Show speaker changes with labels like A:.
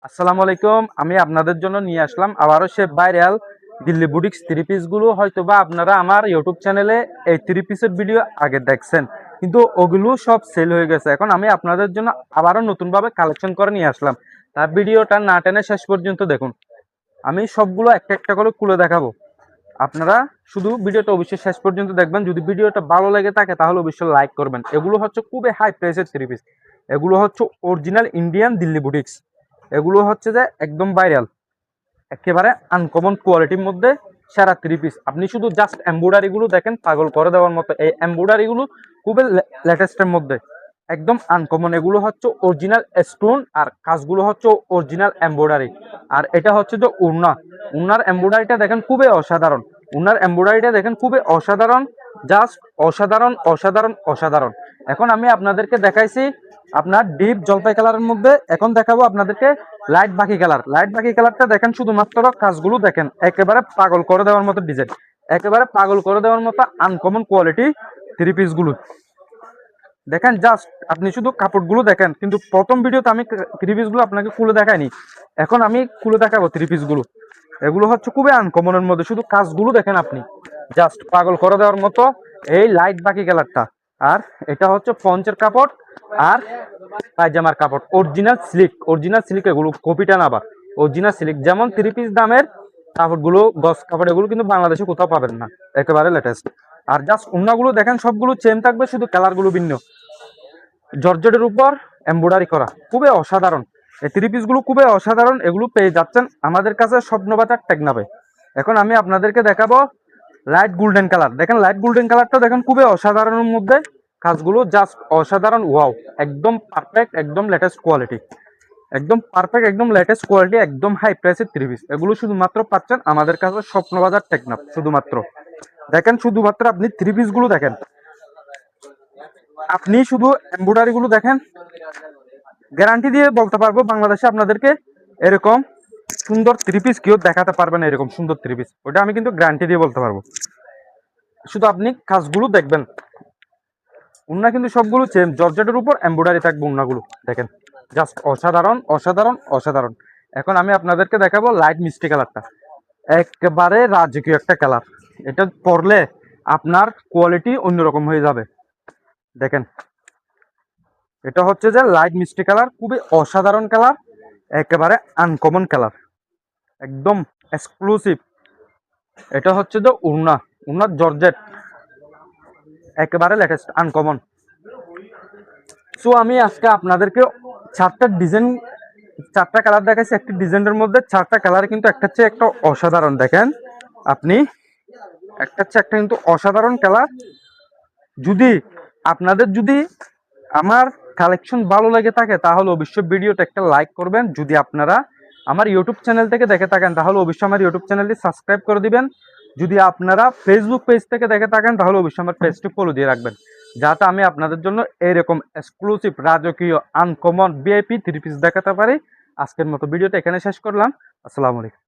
A: আসসালামু আলাইকুম। আমি আপনাদের জন্য নিয়ে আসলাম আবারও সে viral Delhi boutiques three piece গুলো। হয়তোবা আপনারা আমার ইউটিউব চ্যানেলে এই থ্রি পিসের ভিডিও আগে দেখছেন, কিন্তু ওগুলো সব সেল হয়ে গেছে। এখন আমি আপনাদের জন্য আবারও নতুনভাবে কালেকশন করে নিয়ে আসলাম। তার ভিডিওটা না টেনে শেষ পর্যন্ত দেখুন। আমি সবগুলো একটা একটা করে খুলে দেখাবো। আপনারা শুধু ভিডিওটা অবশ্যই শেষ পর্যন্ত দেখবেন। যদি ভিডিওটা ভালো লেগে থাকে তাহলে অবশ্যই লাইক করবেন। এগুলো হচ্ছে খুবই হাই প্রাইসের থ্রি পিস। এগুলো হচ্ছে অরিজিনাল ইন্ডিয়ান দিল্লি বুটিক্স। এগুলো হচ্ছে যে একদম ভাইরাল, একেবারে আনকমন কোয়ালিটির মধ্যে সেরা থ্রি পিস। আপনি শুধু জাস্ট এমব্রয়ডারি গুলো দেখেন, পাগল করে দেওয়ার মতো। এই এমব্রয়ডারি গুলো খুবই লেটেস্টের মধ্যে, একদম আনকমন। এগুলো হচ্ছে অরিজিনাল স্টোন, আর কাজগুলো হচ্ছে অরিজিনাল এমব্রয়ডারি। আর এটা হচ্ছে যে উনার এমব্রয়ডারিটা দেখেন খুবই অসাধারণ। উনার এমব্রয়ডারিটা দেখেন খুবই অসাধারণ, জাস্ট অসাধারণ অসাধারণ অসাধারণ। এখন আমি আপনাদেরকে দেখাইছি আপনার ডিপ জলপাই কালারের মধ্যে। এখন দেখাবো আপনাদেরকে লাইট বাকি কালার। লাইট বাকি কালারটা দেখেন, শুধুমাত্র কাজগুলো দেখেন, একেবারে পাগল করে দেওয়ার মতো ডিজাইন, একেবারে পাগল করে দেওয়ার মতো আনকমন কোয়ালিটি থ্রি পিস গুলো দেখেন। জাস্ট আপনি শুধু কাপড়গুলো দেখেন, কিন্তু প্রথম ভিডিওতে আমি থ্রি পিস গুলো আপনাকে খুলে দেখাইনি। এখন আমি খুলে দেখাবো থ্রি পিস গুলো। এগুলো হচ্ছে খুবই আনকমনের মধ্যে, শুধু কাজগুলো দেখেন আপনি, জাস্ট পাগল করে দেওয়ার মতো। এই লাইট বাকি কালারটা, আর এটা হচ্ছে পঞ্চের কাপড় আর পায়জামার কাপড় অরিজিনাল সিল্ক। অরিজিনাল সিল্ক, এগুলো কপিটা না, আবার অরিজিনাল সিল্ক। যেমন থ্রি পিস দামের কাপড়গুলো, গস কাপড়, এগুলো কিন্তু বাংলাদেশে কোথাও পাবেন না, একেবারে লেটেস্ট। আর জাস্ট ওড়নাগুলো দেখেন, সবগুলো সেম থাকবে, শুধু কালারগুলো ভিন্ন। জর্জেটের উপর এমব্রয়ডারি করা, খুবই অসাধারণ। এই থ্রি পিস গুলো খুবই অসাধারণ। এগুলো পেয়ে যাচ্ছেন আমাদের কাছে স্বপ্নবাজার টেকনাফে। এখন আমি আপনাদেরকে দেখাবো লাইট গোল্ডেন কালার। দেখেন লাইট গোল্ডেন কালারটা দেখেন, খুবই অসাধারণের মধ্যে কাজগুলো জাস্ট অসাধারণ। ওয়াও, একদম পারফেক্ট, একদম লেটেস্ট কোয়ালিটি, একদম পারফেক্ট, একদম লেটেস্ট কোয়ালিটি, একদম হাই প্রাইসের থ্রি পিস। এগুলো শুধুমাত্র পাচ্ছেন আমাদের কাছে স্বপ্নবাজার টেকনাফ। শুধুমাত্র দেখেন, শুধুমাত্র আপনি থ্রি পিস গুলো দেখেন, আপনি শুধু এমব্রয়ডারি গুলো দেখেন। গ্যারান্টি দিয়ে বলতে পারবো, বাংলাদেশে আপনাদেরকে এরকম সুন্দর থ্রি পিস কেউ দেখাতে পারবে না, এরকম সুন্দর থ্রি পিস। ওটা আমি কিন্তু গ্যারান্টি দিয়ে বলতে পারবো। শুধু আপনি কাজগুলো দেখবেন। উন্না কিন্তু সবগুলো সেম, জর্জেটের উপর এমব্রয়ডারি থাকবে উন্নাগুলো দেখেন, জাস্ট অসাধারণ অসাধারণ অসাধারণ। এখন আমি আপনাদেরকে দেখাবো লাইট মিষ্টি কালারটা, একেবারে রাজকীয় একটা কালার। এটা পরলে আপনার কোয়ালিটি অন্যরকম হয়ে যাবে। দেখেন, এটা হচ্ছে যে লাইট মিষ্টি কালার, খুবই অসাধারণ কালার, একেবারে আনকমন কালার, একদম এক্সক্লুসিভ। এটা হচ্ছে যে উড়নার জর্জেট, একেবারে লেটেস্ট আনকমন। সো আমি আজকে আপনাদেরকে চারটা ডিজাইন, চারটা কালার দেখাচ্ছি। একটি ডিজাইনের মধ্যে চারটা কালার, কিন্তু একটা চেয়ে একটা অসাধারণ। দেখেন আপনি, একটা চেয়ে একটা কিন্তু অসাধারণ কালার। যদি আপনাদের যদি আমার কালেকশন ভালো লেগে থাকে তাহলে অবশ্যই ভিডিওটা একটা লাইক করবেন। যদি আপনারা আমার ইউটিউব চ্যানেল থেকে দেখে থাকেন তাহলে অবশ্যই আমার ইউটিউব চ্যানেলটি সাবস্ক্রাইব করে দিবেন। যদি আপনারা ফেসবুক পেজ থেকে দেখে থাকেন তাহলে অবশ্যই আমার পেজটি ফলো দিয়ে রাখবেন, যাতে আমি আপনাদের জন্য এরকম এক্সক্লুসিভ, রাজকীয়, আনকমন, ভিআইপি থ্রি পিস দেখাতে পারি। আজকের মতো ভিডিওটা এখানে শেষ করলাম। আসসালামু আলাইকুম।